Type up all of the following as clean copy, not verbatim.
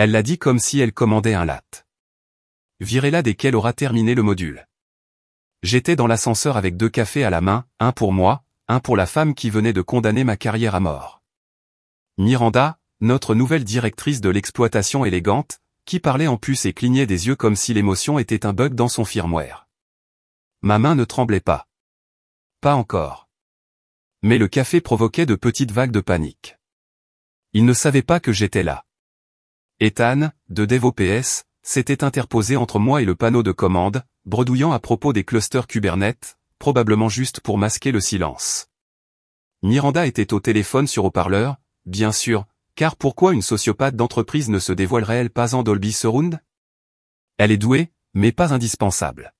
Elle l'a dit comme si elle commandait un latte. Virez-la dès qu'elle aura terminé le module. J'étais dans l'ascenseur avec 2 cafés à la main, un pour moi, un pour la femme qui venait de condamner ma carrière à mort. Miranda, notre nouvelle directrice de l'exploitation élégante, qui parlait en plus et clignait des yeux comme si l'émotion était un bug dans son firmware. Ma main ne tremblait pas. Pas encore. Mais le café provoquait de petites vagues de panique. Il ne savait pas que j'étais là. Ethan, de DevOps, s'était interposé entre moi et le panneau de commande, bredouillant à propos des clusters Kubernetes, probablement juste pour masquer le silence. Miranda était au téléphone sur haut-parleur, bien sûr, car pourquoi une sociopathe d'entreprise ne se dévoilerait-elle pas en Dolby Surround? Elle est douée, mais pas indispensable.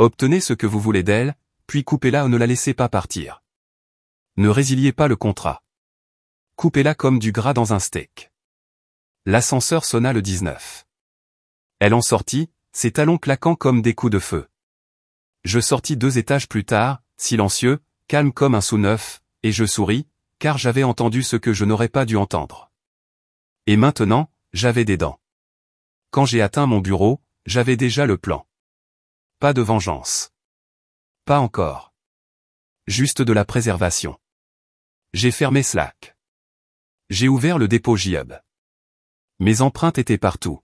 Obtenez ce que vous voulez d'elle, puis coupez-la ou ne la laissez pas partir. Ne résiliez pas le contrat. Coupez-la comme du gras dans un steak. L'ascenseur sonna le 19. Elle en sortit, ses talons claquant comme des coups de feu. Je sortis 2 étages plus tard, silencieux, calme comme un sous-neuf, et je souris, car j'avais entendu ce que je n'aurais pas dû entendre. Et maintenant, j'avais des dents. Quand j'ai atteint mon bureau, j'avais déjà le plan. Pas de vengeance. Pas encore. Juste de la préservation. J'ai fermé Slack. J'ai ouvert le dépôt GitHub. Mes empreintes étaient partout.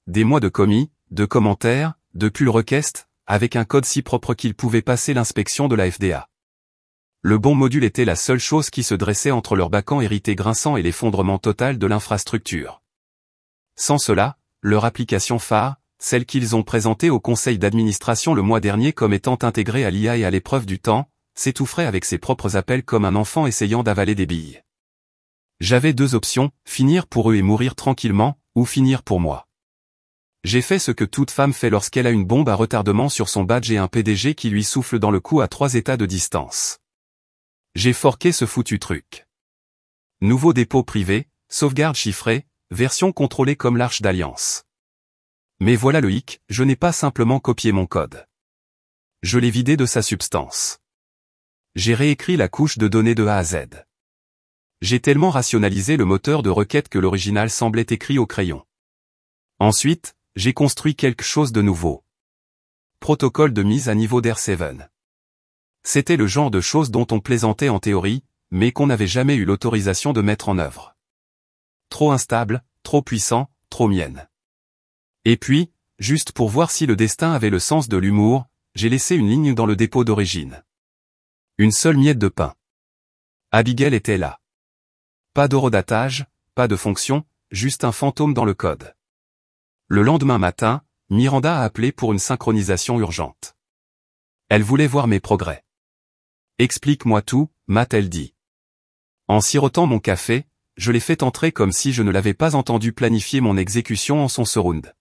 Des mois de commis, de commentaires, de pull request, avec un code si propre qu'il pouvait passer l'inspection de la FDA. Le bon module était la seule chose qui se dressait entre leur bacan hérité grinçant et l'effondrement total de l'infrastructure. Sans cela, leur application phare, celle qu'ils ont présentée au conseil d'administration le mois dernier comme étant intégrée à l'IA et à l'épreuve du temps, s'étoufferait avec ses propres appels comme un enfant essayant d'avaler des billes. J'avais 2 options, finir pour eux et mourir tranquillement, ou finir pour moi. J'ai fait ce que toute femme fait lorsqu'elle a une bombe à retardement sur son badge et un PDG qui lui souffle dans le cou à 3 états de distance. J'ai forqué ce foutu truc. Nouveau dépôt privé, sauvegarde chiffrée, version contrôlée comme l'Arche d'Alliance. Mais voilà le hic, je n'ai pas simplement copié mon code. Je l'ai vidé de sa substance. J'ai réécrit la couche de données de A à Z. J'ai tellement rationalisé le moteur de requête que l'original semblait écrit au crayon. Ensuite, j'ai construit quelque chose de nouveau. Protocole de mise à niveau d'R7. C'était le genre de choses dont on plaisantait en théorie, mais qu'on n'avait jamais eu l'autorisation de mettre en œuvre. Trop instable, trop puissant, trop mienne. Et puis, juste pour voir si le destin avait le sens de l'humour, j'ai laissé une ligne dans le dépôt d'origine. Une seule miette de pain. Abigail était là. Pas d'horodatage, pas de fonction, juste un fantôme dans le code. Le lendemain matin, Miranda a appelé pour une synchronisation urgente. Elle voulait voir mes progrès. Explique-moi tout, m'a-t-elle dit. En sirotant mon café, je l'ai fait entrer comme si je ne l'avais pas entendu planifier mon exécution en son surround.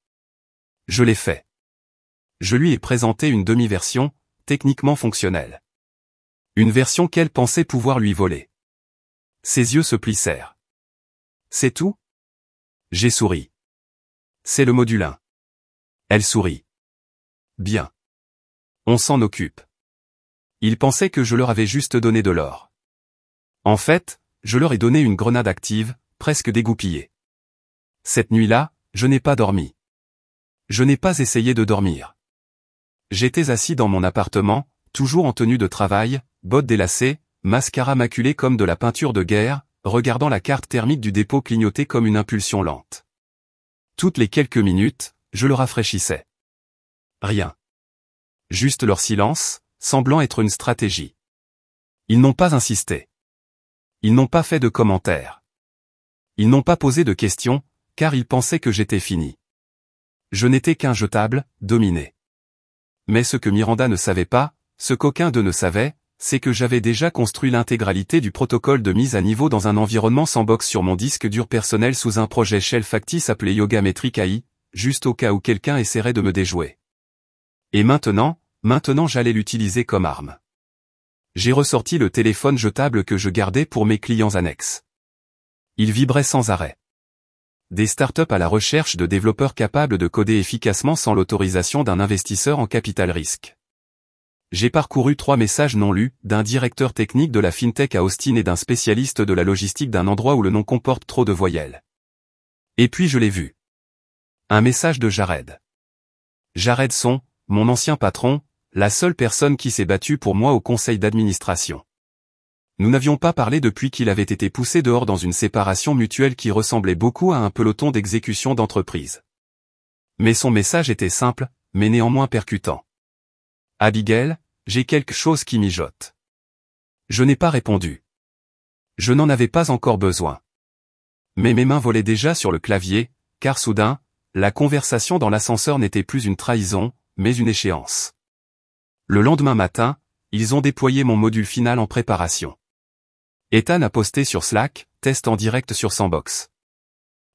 Je l'ai fait. Je lui ai présenté une demi-version, techniquement fonctionnelle. Une version qu'elle pensait pouvoir lui voler. Ses yeux se plissèrent. C'est tout? J'ai souri. C'est le module 1. Elle sourit. Bien. On s'en occupe. Ils pensaient que je leur avais juste donné de l'or. En fait, je leur ai donné une grenade active, presque dégoupillée. Cette nuit-là, je n'ai pas dormi. Je n'ai pas essayé de dormir. J'étais assis dans mon appartement, toujours en tenue de travail, bottes délacées, mascara maculé comme de la peinture de guerre, regardant la carte thermique du dépôt clignoter comme une impulsion lente. Toutes les quelques minutes, je le rafraîchissais. Rien. Juste leur silence, semblant être une stratégie. Ils n'ont pas insisté. Ils n'ont pas fait de commentaires. Ils n'ont pas posé de questions, car ils pensaient que j'étais fini. Je n'étais qu'un jetable, dominé. Mais ce que Miranda ne savait pas, ce qu'aucun d'eux ne savait, c'est que j'avais déjà construit l'intégralité du protocole de mise à niveau dans un environnement sandbox sur mon disque dur personnel sous un projet shell factice appelé Yoga Metric AI, juste au cas où quelqu'un essaierait de me déjouer. Et maintenant j'allais l'utiliser comme arme. J'ai ressorti le téléphone jetable que je gardais pour mes clients annexes. Il vibrait sans arrêt. Des startups à la recherche de développeurs capables de coder efficacement sans l'autorisation d'un investisseur en capital risque. J'ai parcouru 3 messages non lus, d'un directeur technique de la FinTech à Austin et d'un spécialiste de la logistique d'un endroit où le nom comporte trop de voyelles. Et puis je l'ai vu. Un message de Jared. Jared Son, mon ancien patron, la seule personne qui s'est battue pour moi au conseil d'administration. Nous n'avions pas parlé depuis qu'il avait été poussé dehors dans une séparation mutuelle qui ressemblait beaucoup à un peloton d'exécution d'entreprise. Mais son message était simple, mais néanmoins percutant. Abigail, j'ai quelque chose qui mijote. Je n'ai pas répondu. Je n'en avais pas encore besoin. Mais mes mains volaient déjà sur le clavier, car soudain, la conversation dans l'ascenseur n'était plus une trahison, mais une échéance. Le lendemain matin, ils ont déployé mon module final en préparation. Ethan a posté sur Slack, test en direct sur Sandbox.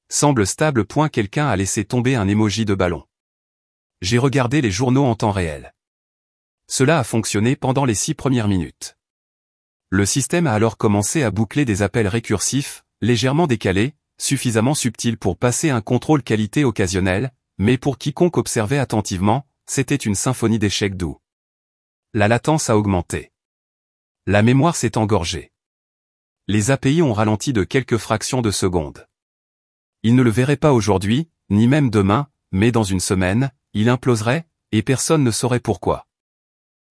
Semble stable. Quelqu'un a laissé tomber un emoji de ballon. J'ai regardé les journaux en temps réel. Cela a fonctionné pendant les 6 premières minutes. Le système a alors commencé à boucler des appels récursifs, légèrement décalés, suffisamment subtils pour passer un contrôle qualité occasionnel, mais pour quiconque observait attentivement, c'était une symphonie d'échecs doux. La latence a augmenté. La mémoire s'est engorgée. Les API ont ralenti de quelques fractions de secondes. Il ne le verrait pas aujourd'hui, ni même demain, mais dans une semaine, il imploserait, et personne ne saurait pourquoi.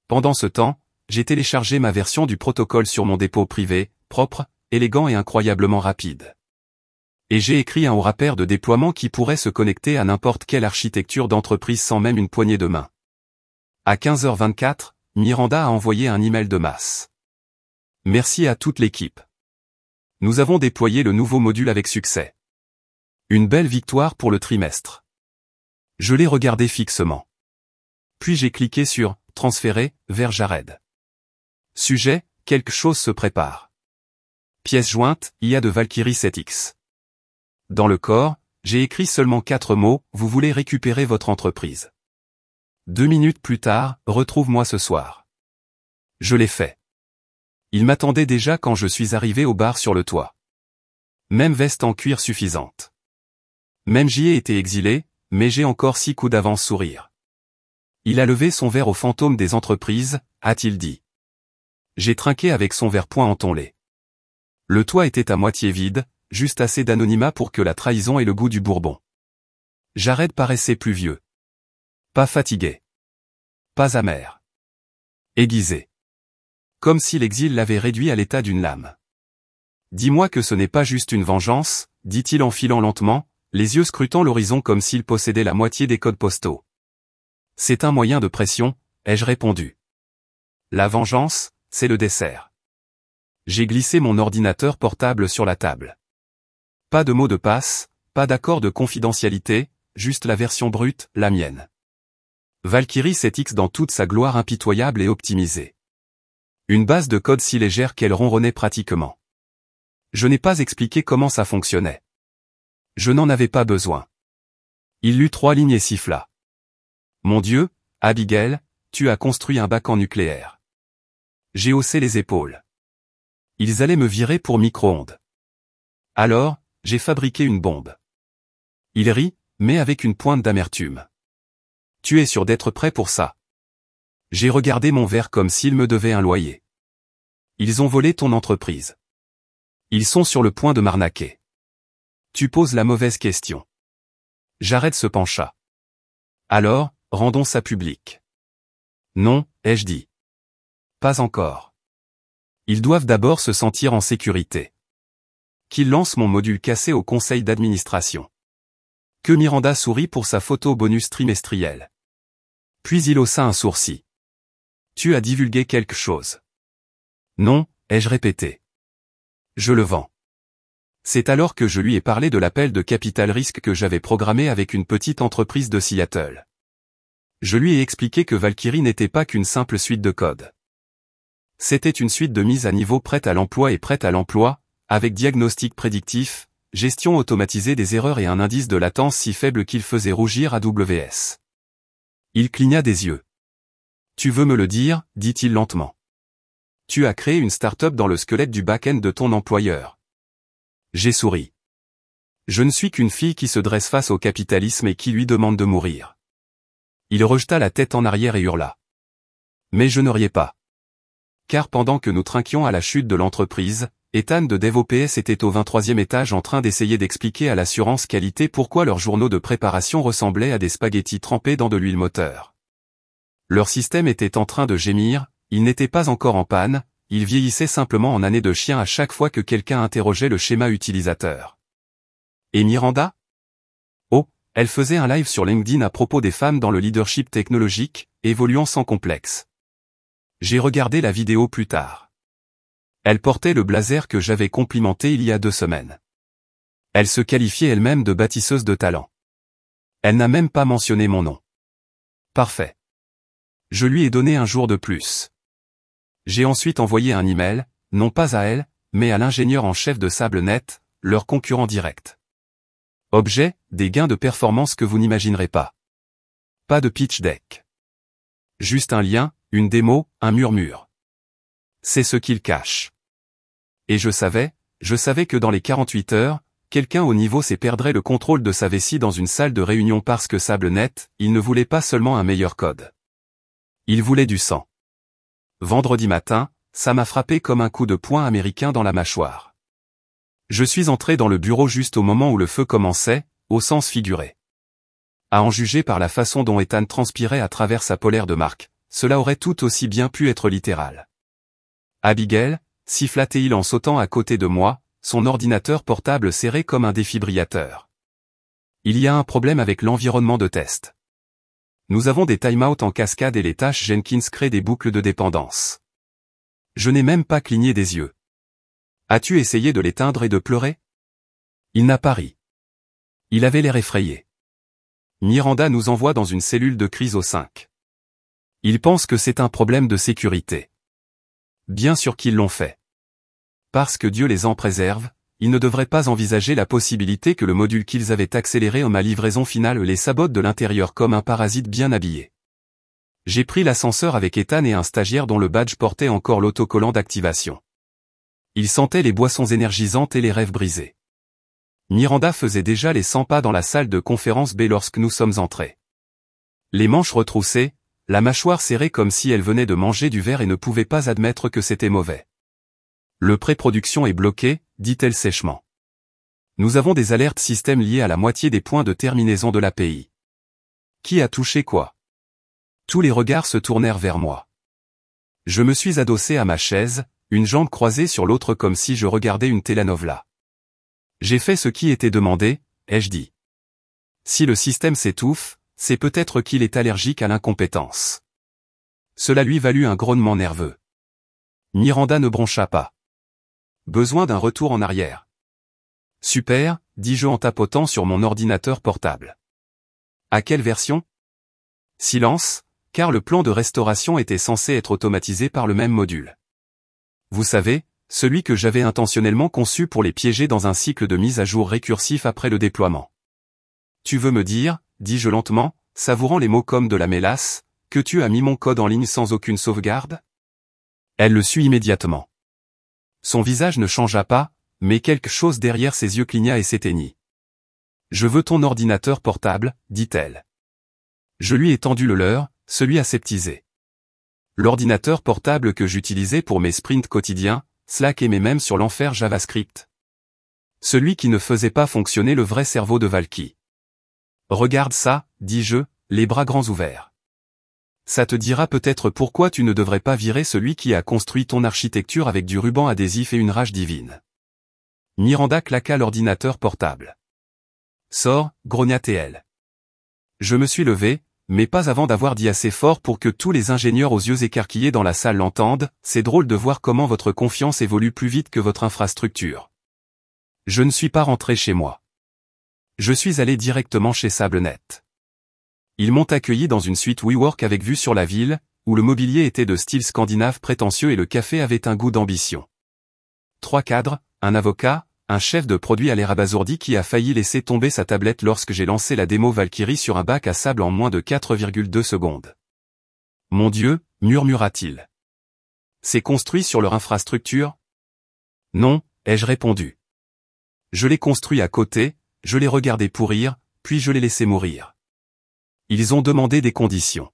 Pendant ce temps, j'ai téléchargé ma version du protocole sur mon dépôt privé, propre, élégant et incroyablement rapide. Et j'ai écrit un wrapper de déploiement qui pourrait se connecter à n'importe quelle architecture d'entreprise sans même une poignée de main. À 15h24, Miranda a envoyé un email de masse. Merci à toute l'équipe. Nous avons déployé le nouveau module avec succès. Une belle victoire pour le trimestre. Je l'ai regardé fixement. Puis j'ai cliqué sur « Transférer » vers Jared. Sujet, quelque chose se prépare. Pièce jointe, IA de Valkyrie 7X. Dans le corps, j'ai écrit seulement 4 mots, vous voulez récupérer votre entreprise. 2 minutes plus tard, retrouve-moi ce soir. Je l'ai fait. Il m'attendait déjà quand je suis arrivé au bar sur le toit. Même veste en cuir suffisante. Même j'y ai été exilé, mais j'ai encore 6 coups d'avance sourire. Il a levé son verre au fantôme des entreprises, a-t-il dit. J'ai trinqué avec son verre point en ton lait. Le toit était à moitié vide, juste assez d'anonymat pour que la trahison ait le goût du bourbon. Jared paraissait plus vieux. Pas fatigué. Pas amer. Aiguisé. Comme si l'exil l'avait réduit à l'état d'une lame. Dis-moi que ce n'est pas juste une vengeance, dit-il en filant lentement, les yeux scrutant l'horizon comme s'il possédait la moitié des codes postaux. C'est un moyen de pression, ai-je répondu. La vengeance, c'est le dessert. J'ai glissé mon ordinateur portable sur la table. Pas de mot de passe, pas d'accord de confidentialité, juste la version brute, la mienne. Valkyrie 7X dans toute sa gloire impitoyable et optimisée. Une base de code si légère qu'elle ronronnait pratiquement. Je n'ai pas expliqué comment ça fonctionnait. Je n'en avais pas besoin. Il lut 3 lignes et siffla. Mon Dieu, Abigail, tu as construit un bac en nucléaire. J'ai haussé les épaules. Ils allaient me virer pour micro-ondes. Alors, j'ai fabriqué une bombe. Il rit, mais avec une pointe d'amertume. Tu es sûr d'être prêt pour ça? J'ai regardé mon verre comme s'il me devait un loyer. Ils ont volé ton entreprise. Ils sont sur le point de m'arnaquer. Tu poses la mauvaise question. Jared se pencha. Alors, rendons ça public. Non, ai-je dit. Pas encore. Ils doivent d'abord se sentir en sécurité. Qu'ils lancent mon module cassé au conseil d'administration. Que Miranda sourit pour sa photo bonus trimestrielle. Puis il haussa un sourcil. Tu as divulgué quelque chose. Non, ai-je répété. Je le vends. C'est alors que je lui ai parlé de l'appel de capital risque que j'avais programmé avec une petite entreprise de Seattle. Je lui ai expliqué que Valkyrie n'était pas qu'une simple suite de code. C'était une suite de mise à niveau prête à l'emploi et prête à l'emploi, avec diagnostic prédictif, gestion automatisée des erreurs et un indice de latence si faible qu'il faisait rougir AWS. Il cligna des yeux. Tu veux me le dire, dit-il lentement. Tu as créé une start-up dans le squelette du back-end de ton employeur. J'ai souri. Je ne suis qu'une fille qui se dresse face au capitalisme et qui lui demande de mourir. Il rejeta la tête en arrière et hurla. Mais je ne riais pas. Car pendant que nous trinquions à la chute de l'entreprise, Ethan de DevOps était au 23e étage en train d'essayer d'expliquer à l'assurance qualité pourquoi leurs journaux de préparation ressemblaient à des spaghettis trempés dans de l'huile moteur. Leur système était en train de gémir, il n'était pas encore en panne, il vieillissait simplement en année de chien à chaque fois que quelqu'un interrogeait le schéma utilisateur. Et Miranda? Oh, elle faisait un live sur LinkedIn à propos des femmes dans le leadership technologique, évoluant sans complexe. J'ai regardé la vidéo plus tard. Elle portait le blazer que j'avais complimenté il y a 2 semaines. Elle se qualifiait elle-même de bâtisseuse de talent. Elle n'a même pas mentionné mon nom. Parfait. Je lui ai donné un jour de plus. J'ai ensuite envoyé un email, non pas à elle, mais à l'ingénieur en chef de SableNet, leur concurrent direct. Objet, des gains de performance que vous n'imaginerez pas. Pas de pitch deck. Juste un lien, une démo, un murmure. C'est ce qu'il cache. Et je savais que dans les 48 heures, quelqu'un au niveau C perdrait le contrôle de sa vessie dans une salle de réunion parce que SableNet, il ne voulait pas seulement un meilleur code. Il voulait du sang. Vendredi matin, ça m'a frappé comme un coup de poing américain dans la mâchoire. Je suis entré dans le bureau juste au moment où le feu commençait, au sens figuré. À en juger par la façon dont Ethan transpirait à travers sa polaire de marque, cela aurait tout aussi bien pu être littéral. Abigail, sifflait-il en sautant à côté de moi, son ordinateur portable serré comme un défibrillateur. Il y a un problème avec l'environnement de test. Nous avons des timeouts en cascade et les tâches Jenkins créent des boucles de dépendance. Je n'ai même pas cligné des yeux. As-tu essayé de l'éteindre et de pleurer? Il n'a pas ri. Il avait l'air effrayé. Miranda nous envoie dans une cellule de crise au 5. Ils pensent que c'est un problème de sécurité. Bien sûr qu'ils l'ont fait. Parce que Dieu les en préserve, ils ne devraient pas envisager la possibilité que le module qu'ils avaient accéléré en ma livraison finale les sabote de l'intérieur comme un parasite bien habillé. J'ai pris l'ascenseur avec Ethan et un stagiaire dont le badge portait encore l'autocollant d'activation. Ils sentaient les boissons énergisantes et les rêves brisés. Miranda faisait déjà les 100 pas dans la salle de conférence B lorsque nous sommes entrés. Les manches retroussées, la mâchoire serrée comme si elle venait de manger du verre et ne pouvait pas admettre que c'était mauvais. Le pré-production est bloqué, dit-elle sèchement. Nous avons des alertes système liées à la moitié des points de terminaison de l'API. Qui a touché quoi? Tous les regards se tournèrent vers moi. Je me suis adossé à ma chaise, une jambe croisée sur l'autre comme si je regardais une telenovela. J'ai fait ce qui était demandé, ai-je dit. Si le système s'étouffe, c'est peut-être qu'il est allergique à l'incompétence. Cela lui valut un grognement nerveux. Miranda ne broncha pas. Besoin d'un retour en arrière. Super, dis-je en tapotant sur mon ordinateur portable. À quelle version? Silence, car le plan de restauration était censé être automatisé par le même module. Vous savez, celui que j'avais intentionnellement conçu pour les piéger dans un cycle de mise à jour récursif après le déploiement. Tu veux me dire, dis-je lentement, savourant les mots comme de la mélasse, que tu as mis mon code en ligne sans aucune sauvegarde? Elle le sut immédiatement. Son visage ne changea pas, mais quelque chose derrière ses yeux cligna et s'éteignit. Je veux ton ordinateur portable, dit-elle. Je lui ai tendu le leur, celui aseptisé. L'ordinateur portable que j'utilisais pour mes sprints quotidiens, Slack et mes mèmes sur l'enfer JavaScript. Celui qui ne faisait pas fonctionner le vrai cerveau de Valky. Regarde ça, dis-je, les bras grands ouverts. Ça te dira peut-être pourquoi tu ne devrais pas virer celui qui a construit ton architecture avec du ruban adhésif et une rage divine. Miranda claqua l'ordinateur portable. Sors, grogna-t-elle. Je me suis levé, mais pas avant d'avoir dit assez fort pour que tous les ingénieurs aux yeux écarquillés dans la salle l'entendent, c'est drôle de voir comment votre confiance évolue plus vite que votre infrastructure. Je ne suis pas rentré chez moi. Je suis allé directement chez SableNet. Ils m'ont accueilli dans une suite WeWork avec vue sur la ville, où le mobilier était de style scandinave prétentieux et le café avait un goût d'ambition. 3 cadres, un avocat, un chef de produit à l'air abasourdi qui a failli laisser tomber sa tablette lorsque j'ai lancé la démo Valkyrie sur un bac à sable en moins de 4,2 secondes. Mon Dieu, murmura-t-il. C'est construit sur leur infrastructure? Non, ai-je répondu. Je l'ai construit à côté, je l'ai regardé pourrir, puis je l'ai laissé mourir. Ils ont demandé des conditions.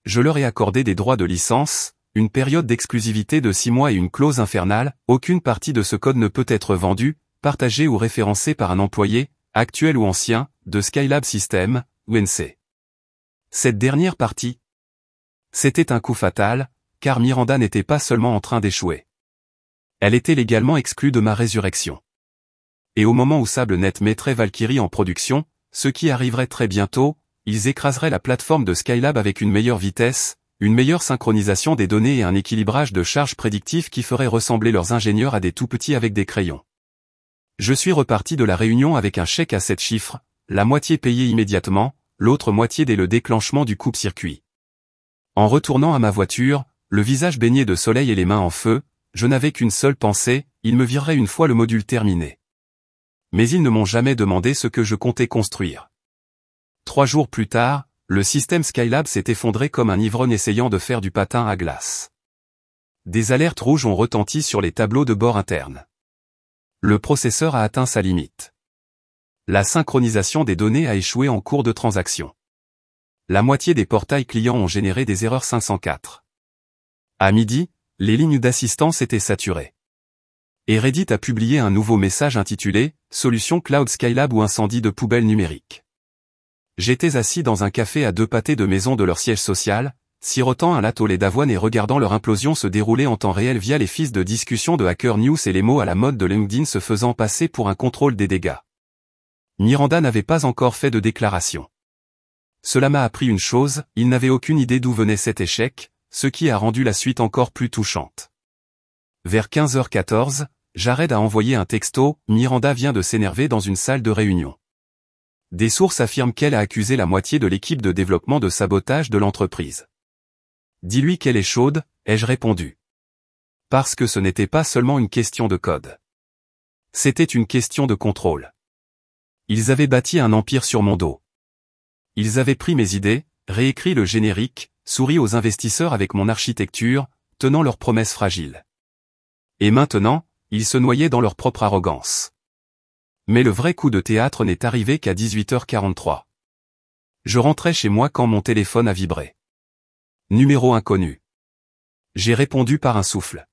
Je leur ai accordé des droits de licence, une période d'exclusivité de 6 mois et une clause infernale, aucune partie de ce code ne peut être vendue, partagée ou référencée par un employé, actuel ou ancien, de Skylab Systems, UNC. Cette dernière partie, c'était un coup fatal, car Miranda n'était pas seulement en train d'échouer. Elle était légalement exclue de ma résurrection. Et au moment où SableNet mettrait Valkyrie en production, ce qui arriverait très bientôt, ils écraseraient la plateforme de Skylab avec une meilleure vitesse, une meilleure synchronisation des données et un équilibrage de charges prédictifs qui ferait ressembler leurs ingénieurs à des tout-petits avec des crayons. Je suis reparti de la réunion avec un chèque à 7 chiffres, la moitié payée immédiatement, l'autre moitié dès le déclenchement du coupe-circuit. En retournant à ma voiture, le visage baigné de soleil et les mains en feu, je n'avais qu'une seule pensée, ils me vireraient une fois le module terminé. Mais ils ne m'ont jamais demandé ce que je comptais construire. 3 jours plus tard, le système Skylab s'est effondré comme un ivrogne essayant de faire du patin à glace. Des alertes rouges ont retenti sur les tableaux de bord internes. Le processeur a atteint sa limite. La synchronisation des données a échoué en cours de transaction. La moitié des portails clients ont généré des erreurs 504. À midi, les lignes d'assistance étaient saturées. Et Reddit a publié un nouveau message intitulé « Solution Cloud Skylab ou incendie de poubelle numérique ». J'étais assis dans un café à 2 pâtés de maison de leur siège social, sirotant un latte au lait d'avoine et regardant leur implosion se dérouler en temps réel via les fils de discussion de Hacker News et les mots à la mode de LinkedIn se faisant passer pour un contrôle des dégâts. Miranda n'avait pas encore fait de déclaration. Cela m'a appris une chose, il n'avait aucune idée d'où venait cet échec, ce qui a rendu la suite encore plus touchante. Vers 15h14, Jared a envoyé un texto, Miranda vient de s'énerver dans une salle de réunion. Des sources affirment qu'elle a accusé la moitié de l'équipe de développement de sabotage de l'entreprise. Dis-lui qu'elle est chaude, ai-je répondu. Parce que ce n'était pas seulement une question de code. C'était une question de contrôle. Ils avaient bâti un empire sur mon dos. Ils avaient pris mes idées, réécrit le générique, souri aux investisseurs avec mon architecture, tenant leurs promesses fragiles. Et maintenant, ils se noyaient dans leur propre arrogance. Mais le vrai coup de théâtre n'est arrivé qu'à 18h43. Je rentrais chez moi quand mon téléphone a vibré. Numéro inconnu. J'ai répondu par un souffle.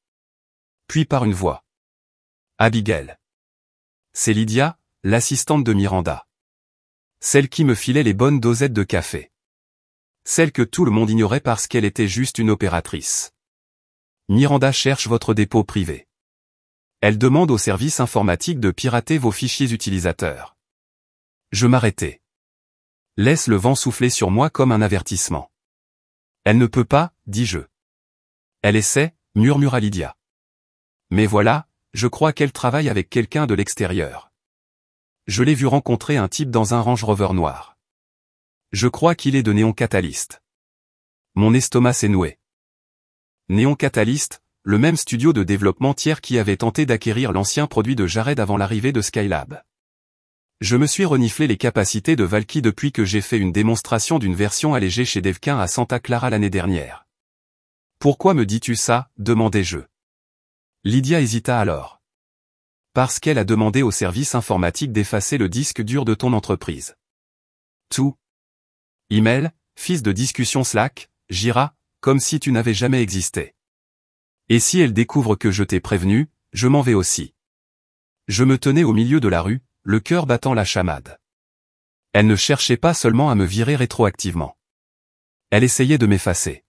Puis par une voix. Abigail. C'est Lydia, l'assistante de Miranda. Celle qui me filait les bonnes dosettes de café. Celle que tout le monde ignorait parce qu'elle était juste une opératrice. Miranda cherche votre dépôt privé. Elle demande au service informatique de pirater vos fichiers utilisateurs. Je m'arrêtai. Laisse le vent souffler sur moi comme un avertissement. Elle ne peut pas, dis-je. Elle essaie, murmura Lydia. Mais voilà, je crois qu'elle travaille avec quelqu'un de l'extérieur. Je l'ai vu rencontrer un type dans un Range Rover noir. Je crois qu'il est de Néon Catalyst. Mon estomac s'est noué. Néon Catalyst, le même studio de développement tiers qui avait tenté d'acquérir l'ancien produit de Jared avant l'arrivée de Skylab. Je me suis reniflé les capacités de Valky depuis que j'ai fait une démonstration d'une version allégée chez Devkin à Santa Clara l'année dernière. Pourquoi me dis-tu ça, demandai-je. Lydia hésita alors. Parce qu'elle a demandé au service informatique d'effacer le disque dur de ton entreprise. Tout. Email, fils de discussion Slack, Jira, comme si tu n'avais jamais existé. Et si elle découvre que je t'ai prévenu, je m'en vais aussi. Je me tenais au milieu de la rue, le cœur battant la chamade. Elle ne cherchait pas seulement à me virer rétroactivement. Elle essayait de m'effacer.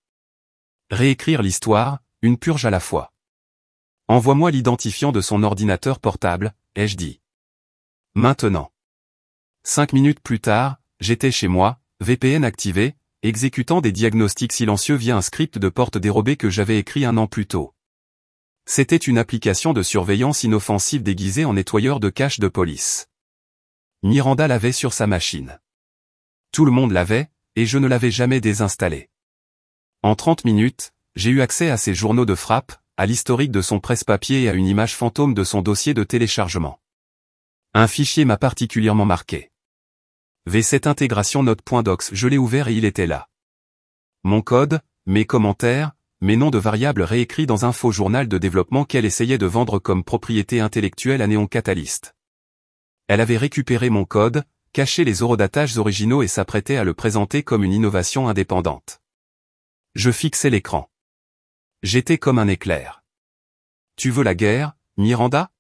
Réécrire l'histoire, une purge à la fois. Envoie-moi l'identifiant de son ordinateur portable, ai-je dit. Maintenant. 5 minutes plus tard, j'étais chez moi, VPN activé, exécutant des diagnostics silencieux via un script de porte dérobé que j'avais écrit 1 an plus tôt. C'était une application de surveillance inoffensive déguisée en nettoyeur de cache de police. Miranda l'avait sur sa machine. Tout le monde l'avait, et je ne l'avais jamais désinstallé. En 30 minutes, j'ai eu accès à ses journaux de frappe, à l'historique de son presse-papier et à une image fantôme de son dossier de téléchargement. Un fichier m'a particulièrement marqué. V7 intégration note.docs, je l'ai ouvert et il était là. Mon code, mes commentaires, mes noms de variables réécrits dans un faux journal de développement qu'elle essayait de vendre comme propriété intellectuelle à Néon Catalyst. Elle avait récupéré mon code, caché les horodatages originaux et s'apprêtait à le présenter comme une innovation indépendante. Je fixais l'écran. J'étais comme un éclair. Tu veux la guerre, Miranda?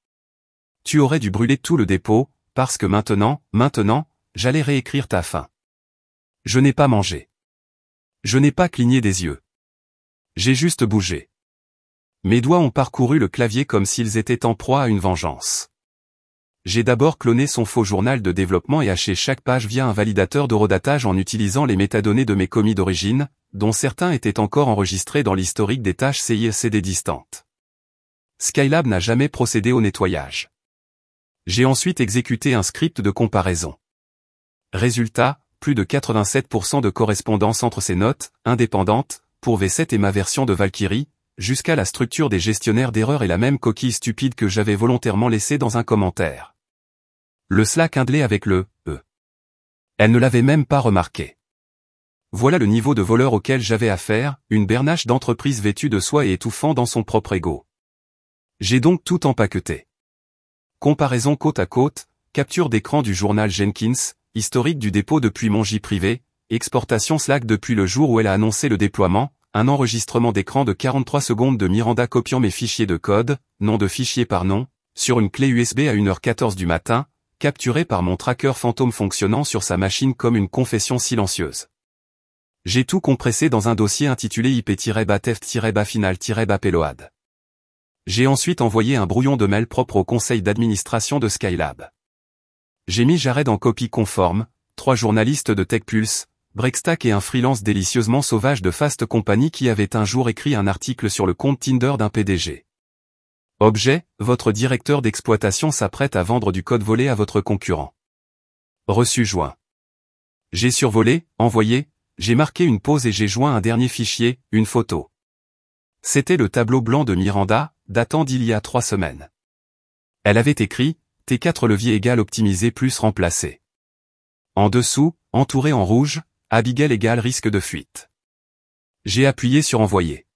Tu aurais dû brûler tout le dépôt, parce que maintenant, j'allais réécrire ta fin. Je n'ai pas mangé. Je n'ai pas cligné des yeux. J'ai juste bougé. Mes doigts ont parcouru le clavier comme s'ils étaient en proie à une vengeance. J'ai d'abord cloné son faux journal de développement et haché chaque page via un validateur de redatage en utilisant les métadonnées de mes commis d'origine, dont certains étaient encore enregistrés dans l'historique des tâches CICD distantes. Skylab n'a jamais procédé au nettoyage. J'ai ensuite exécuté un script de comparaison. Résultat, plus de 87% de correspondance entre ces notes, indépendantes, pour V7 et ma version de Valkyrie, jusqu'à la structure des gestionnaires d'erreurs et la même coquille stupide que j'avais volontairement laissée dans un commentaire. Le Slack indlé avec le « E ». Elle ne l'avait même pas remarqué. Voilà le niveau de voleur auquel j'avais affaire, une bernache d'entreprise vêtue de soie et étouffant dans son propre ego. J'ai donc tout empaqueté. Comparaison côte à côte, capture d'écran du journal Jenkins, historique du dépôt depuis mon J privé, exportation Slack depuis le jour où elle a annoncé le déploiement, un enregistrement d'écran de 43 secondes de Miranda copiant mes fichiers de code, nom de fichier par nom, sur une clé USB à 1h14 du matin, capturé par mon tracker fantôme fonctionnant sur sa machine comme une confession silencieuse. J'ai tout compressé dans un dossier intitulé ip-bateft-bafinal-bapéload. J'ai ensuite envoyé un brouillon de mail propre au conseil d'administration de Skylab. J'ai mis Jared en copie conforme, 3 journalistes de TechPulse, Breakstack et un freelance délicieusement sauvage de Fast Company qui avait un jour écrit un article sur le compte Tinder d'un PDG. Objet, votre directeur d'exploitation s'apprête à vendre du code volé à votre concurrent. Reçu joint. J'ai survolé, envoyé, j'ai marqué une pause et j'ai joint un dernier fichier, une photo. C'était le tableau blanc de Miranda, datant d'il y a 3 semaines. Elle avait écrit, T4 levier égale optimisé plus remplacé. En dessous, entouré en rouge, Abigail égale risque de fuite. J'ai appuyé sur envoyer.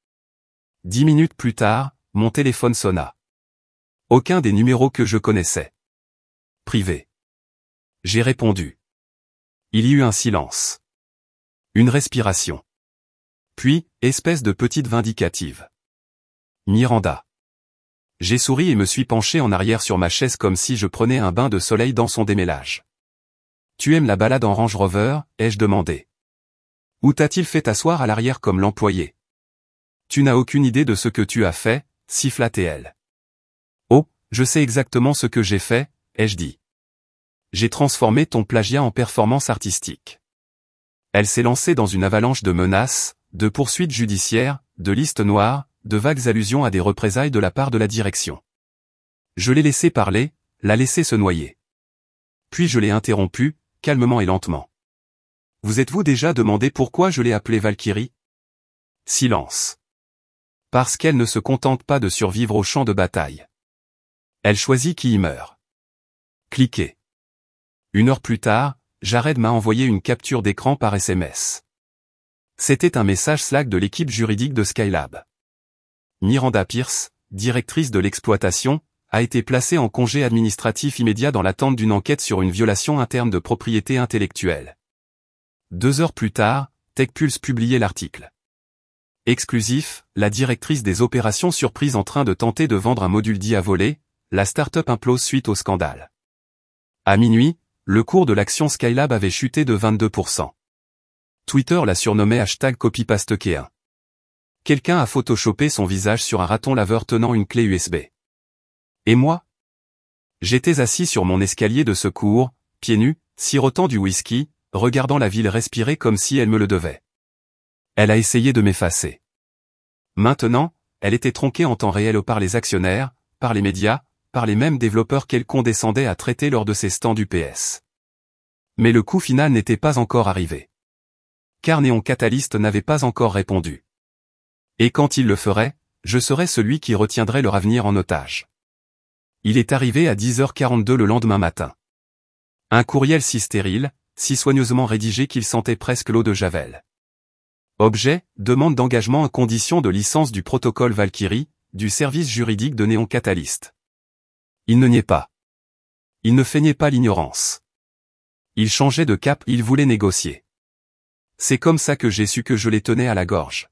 10 minutes plus tard, mon téléphone sonna. Aucun des numéros que je connaissais. Privé. J'ai répondu. Il y eut un silence. Une respiration. Puis, espèce de petite vindicative. Miranda. J'ai souri et me suis penché en arrière sur ma chaise comme si je prenais un bain de soleil dans son démêlage. Tu aimes la balade en Range Rover, ai-je demandé. Où t'a-t-il fait t'asseoir à l'arrière comme l'employé? Tu n'as aucune idée de ce que tu as fait, siffla-t-elle. Oh, je sais exactement ce que j'ai fait, ai-je dit. J'ai transformé ton plagiat en performance artistique. Elle s'est lancée dans une avalanche de menaces, de poursuites judiciaires, de listes noires, de vagues allusions à des représailles de la part de la direction. Je l'ai laissé parler, la laissé se noyer. Puis je l'ai interrompu, calmement et lentement. Vous êtes-vous déjà demandé pourquoi je l'ai appelée Valkyrie? Silence. Parce qu'elle ne se contente pas de survivre au champ de bataille. Elle choisit qui y meurt. Cliquez. 1 heure plus tard, Jared m'a envoyé une capture d'écran par SMS. C'était un message Slack de l'équipe juridique de Skylab. Miranda Pierce, directrice de l'exploitation, a été placée en congé administratif immédiat dans l'attente d'une enquête sur une violation interne de propriété intellectuelle. 2 heures plus tard, TechPulse publiait l'article. Exclusif, la directrice des opérations surprise en train de tenter de vendre un module dit à voler, la start-up implose suite au scandale. À minuit, le cours de l'action Skylab avait chuté de 22%. Twitter la surnommait #copypastequin. Quelqu'un a photoshopé son visage sur un raton laveur tenant une clé USB. Et moi? J'étais assis sur mon escalier de secours, pieds nus, sirotant du whisky, regardant la ville respirer comme si elle me le devait. Elle a essayé de m'effacer. Maintenant, elle était tronquée en temps réel par les actionnaires, par les médias, par les mêmes développeurs qu'elle condescendait à traiter lors de ses stands UPS. Mais le coup final n'était pas encore arrivé. Car Néon Catalyst n'avait pas encore répondu. Et quand il le ferait, je serais celui qui retiendrait leur avenir en otage. Il est arrivé à 10h42 le lendemain matin. Un courriel si stérile, si soigneusement rédigé qu'il sentait presque l'eau de Javel. Objet, demande d'engagement à condition de licence du protocole Valkyrie, du service juridique de Néon Catalyst. Il ne niait pas. Il ne feignait pas l'ignorance. Il changeait de cap, il voulait négocier. C'est comme ça que j'ai su que je les tenais à la gorge.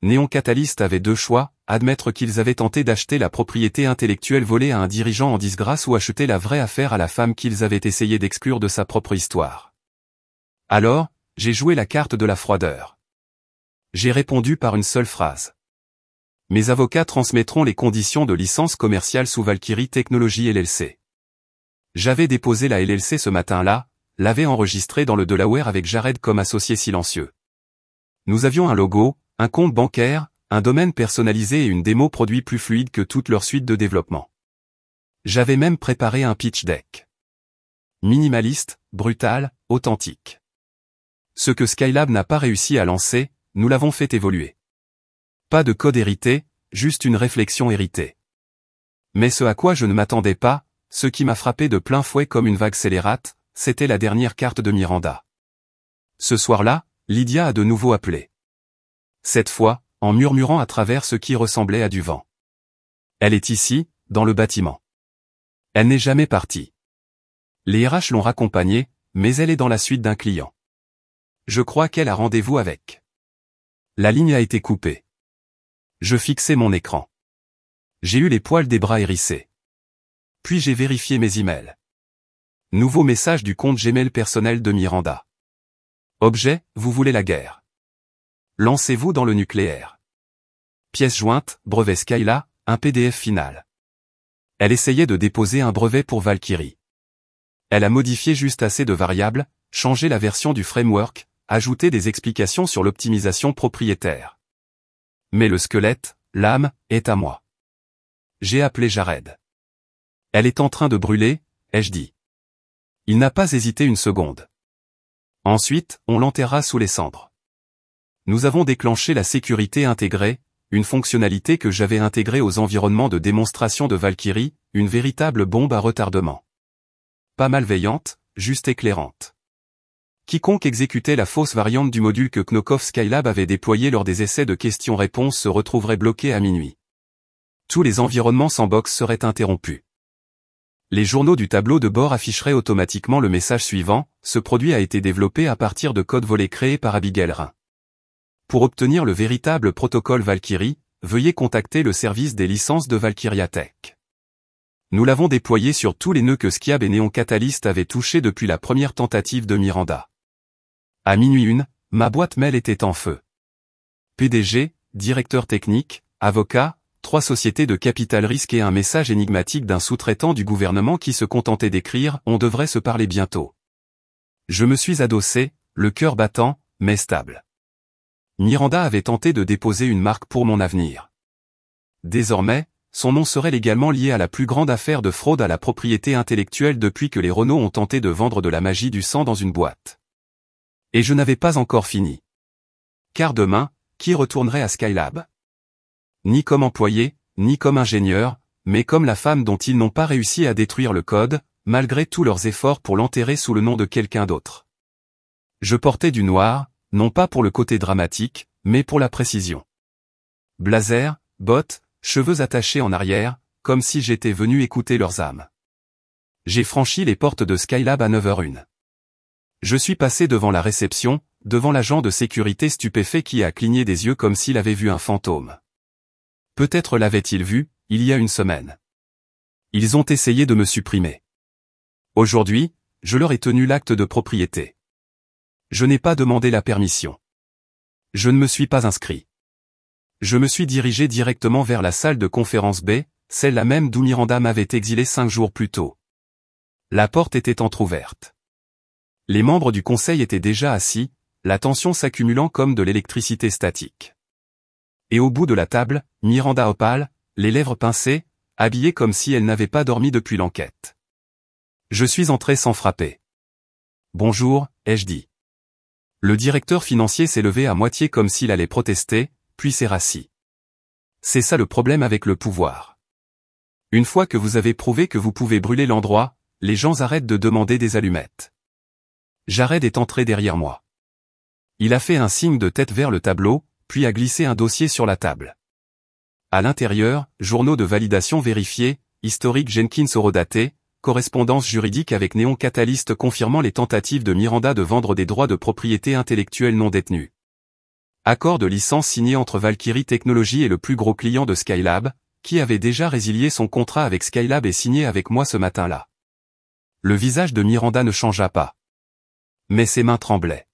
Néon Catalyst avait deux choix, admettre qu'ils avaient tenté d'acheter la propriété intellectuelle volée à un dirigeant en disgrâce ou acheter la vraie affaire à la femme qu'ils avaient essayé d'exclure de sa propre histoire. Alors, j'ai joué la carte de la froideur. J'ai répondu par une seule phrase. Mes avocats transmettront les conditions de licence commerciale sous Valkyrie Technologies LLC. J'avais déposé la LLC ce matin-là, l'avais enregistrée dans le Delaware avec Jared comme associé silencieux. Nous avions un logo, un compte bancaire, un domaine personnalisé et une démo produit plus fluide que toute leur suite de développement. J'avais même préparé un pitch deck. Minimaliste, brutal, authentique. Ce que Skylab n'a pas réussi à lancer, nous l'avons fait évoluer. Pas de code hérité, juste une réflexion héritée. Mais ce à quoi je ne m'attendais pas, ce qui m'a frappé de plein fouet comme une vague scélérate, c'était la dernière carte de Miranda. Ce soir-là, Lydia a de nouveau appelé. Cette fois, en murmurant à travers ce qui ressemblait à du vent. Elle est ici, dans le bâtiment. Elle n'est jamais partie. Les RH l'ont raccompagnée, mais elle est dans la suite d'un client. Je crois qu'elle a rendez-vous avec. La ligne a été coupée. Je fixais mon écran. J'ai eu les poils des bras hérissés. Puis j'ai vérifié mes emails. Nouveau message du compte Gmail personnel de Miranda. Objet, vous voulez la guerre. Lancez-vous dans le nucléaire. Pièce jointe, brevet Skyla, un PDF final. Elle essayait de déposer un brevet pour Valkyrie. Elle a modifié juste assez de variables, changé la version du framework, ajouté des explications sur l'optimisation propriétaire. Mais le squelette, l'âme, est à moi. J'ai appelé Jared. Elle est en train de brûler, ai-je dit. Il n'a pas hésité une seconde. Ensuite, on l'enterra sous les cendres. Nous avons déclenché la sécurité intégrée, une fonctionnalité que j'avais intégrée aux environnements de démonstration de Valkyrie, une véritable bombe à retardement. Pas malveillante, juste éclairante. Quiconque exécutait la fausse variante du module que Knokov Skylab avait déployé lors des essais de questions-réponses se retrouverait bloqué à minuit. Tous les environnements sandbox seraient interrompus. Les journaux du tableau de bord afficheraient automatiquement le message suivant, ce produit a été développé à partir de codes volés créés par Abigail Rhin. Pour obtenir le véritable protocole Valkyrie, veuillez contacter le service des licences de Valkyria Tech. Nous l'avons déployé sur tous les nœuds que Skyab et Néon Catalyst avaient touchés depuis la première tentative de Miranda. À minuit 1, ma boîte mail était en feu. PDG, directeur technique, avocat, 3 sociétés de capital risque et un message énigmatique d'un sous-traitant du gouvernement qui se contentait d'écrire « On devrait se parler bientôt ». Je me suis adossé, le cœur battant, mais stable. Miranda avait tenté de déposer une marque pour mon avenir. Désormais, son nom serait légalement lié à la plus grande affaire de fraude à la propriété intellectuelle depuis que les Renault ont tenté de vendre de la magie du sang dans une boîte. Et je n'avais pas encore fini. Car demain, qui retournerait à Skylab? Ni comme employé, ni comme ingénieur, mais comme la femme dont ils n'ont pas réussi à détruire le code, malgré tous leurs efforts pour l'enterrer sous le nom de quelqu'un d'autre. Je portais du noir, non pas pour le côté dramatique, mais pour la précision. Blazer, bottes, cheveux attachés en arrière, comme si j'étais venu écouter leurs âmes. J'ai franchi les portes de Skylab à 9h01. Je suis passé devant la réception, devant l'agent de sécurité stupéfait qui a cligné des yeux comme s'il avait vu un fantôme. Peut-être l'avait-il vu, il y a une semaine. Ils ont essayé de me supprimer. Aujourd'hui, je leur ai tenu l'acte de propriété. Je n'ai pas demandé la permission. Je ne me suis pas inscrit. Je me suis dirigé directement vers la salle de conférence B, celle-là même d'où Miranda m'avait exilé 5 jours plus tôt. La porte était entr'ouverte. Les membres du conseil étaient déjà assis, la tension s'accumulant comme de l'électricité statique. Et au bout de la table, Miranda Opal, les lèvres pincées, habillée comme si elle n'avait pas dormi depuis l'enquête. Je suis entré sans frapper. Bonjour, ai-je dit. Le directeur financier s'est levé à moitié comme s'il allait protester, puis s'est rassis. C'est ça le problème avec le pouvoir. Une fois que vous avez prouvé que vous pouvez brûler l'endroit, les gens arrêtent de demander des allumettes. Jared est entré derrière moi. Il a fait un signe de tête vers le tableau, puis a glissé un dossier sur la table. À l'intérieur, journaux de validation vérifiés, historique Jenkins horodaté, correspondance juridique avec Néon Catalyst confirmant les tentatives de Miranda de vendre des droits de propriété intellectuelle non détenus. Accord de licence signé entre Valkyrie Technologies et le plus gros client de Skylab, qui avait déjà résilié son contrat avec Skylab et signé avec moi ce matin-là. Le visage de Miranda ne changea pas. Mais ses mains tremblaient.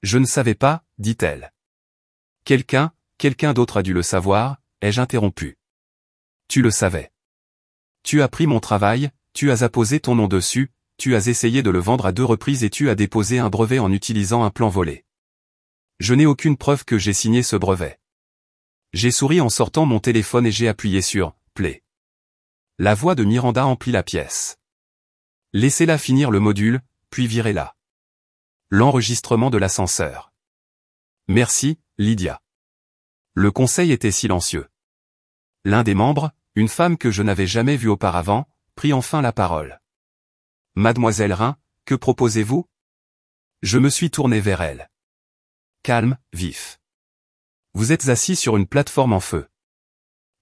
Je ne savais pas, dit-elle. Quelqu'un d'autre a dû le savoir, ai-je interrompu. Tu le savais. Tu as pris mon travail, tu as apposé ton nom dessus, tu as essayé de le vendre à 2 reprises et tu as déposé un brevet en utilisant un plan volé. Je n'ai aucune preuve que j'ai signé ce brevet. J'ai souri en sortant mon téléphone et j'ai appuyé sur « Play ». La voix de Miranda emplit la pièce. Laissez-la finir le module, puis virez-la. L'enregistrement de l'ascenseur. Merci, Lydia. Le conseil était silencieux. L'un des membres, une femme que je n'avais jamais vue auparavant, prit enfin la parole. Mademoiselle Rhin, que proposez-vous? Je me suis tourné vers elle. Calme, vif. Vous êtes assis sur une plateforme en feu.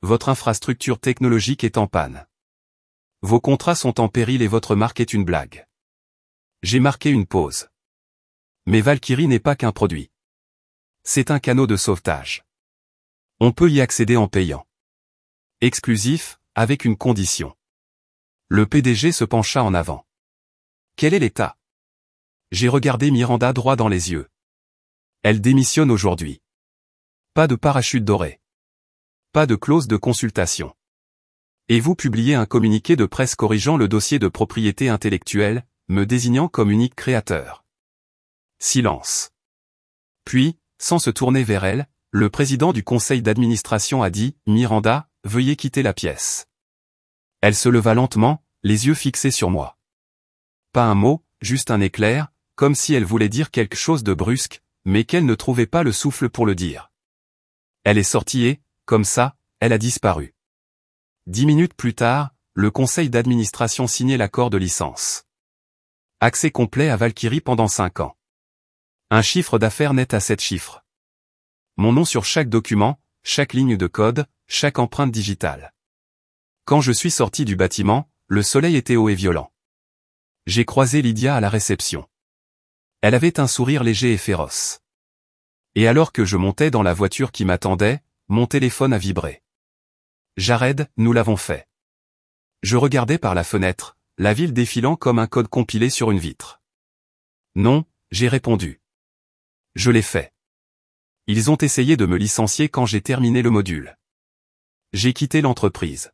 Votre infrastructure technologique est en panne. Vos contrats sont en péril et votre marque est une blague. J'ai marqué une pause. Mais Valkyrie n'est pas qu'un produit. C'est un canot de sauvetage. On peut y accéder en payant. Exclusif, avec une condition. Le PDG se pencha en avant. Quel est l'état? J'ai regardé Miranda droit dans les yeux. Elle démissionne aujourd'hui. Pas de parachute doré. Pas de clause de consultation. Et vous publiez un communiqué de presse corrigeant le dossier de propriété intellectuelle, me désignant comme unique créateur. Silence. Puis, sans se tourner vers elle, le président du conseil d'administration a dit « Miranda, veuillez quitter la pièce ». Elle se leva lentement, les yeux fixés sur moi. Pas un mot, juste un éclair, comme si elle voulait dire quelque chose de brusque, mais qu'elle ne trouvait pas le souffle pour le dire. Elle est sortie et, comme ça, elle a disparu. 10 minutes plus tard, le conseil d'administration signait l'accord de licence. Accès complet à Valkyrie pendant 5 ans. Un chiffre d'affaires net à 7 chiffres. Mon nom sur chaque document, chaque ligne de code, chaque empreinte digitale. Quand je suis sorti du bâtiment, le soleil était haut et violent. J'ai croisé Lydia à la réception. Elle avait un sourire léger et féroce. Et alors que je montais dans la voiture qui m'attendait, mon téléphone a vibré. Jared, nous l'avons fait. Je regardais par la fenêtre, la ville défilant comme un code compilé sur une vitre. Non, j'ai répondu. Je l'ai fait. Ils ont essayé de me licencier quand j'ai terminé le module. J'ai quitté l'entreprise.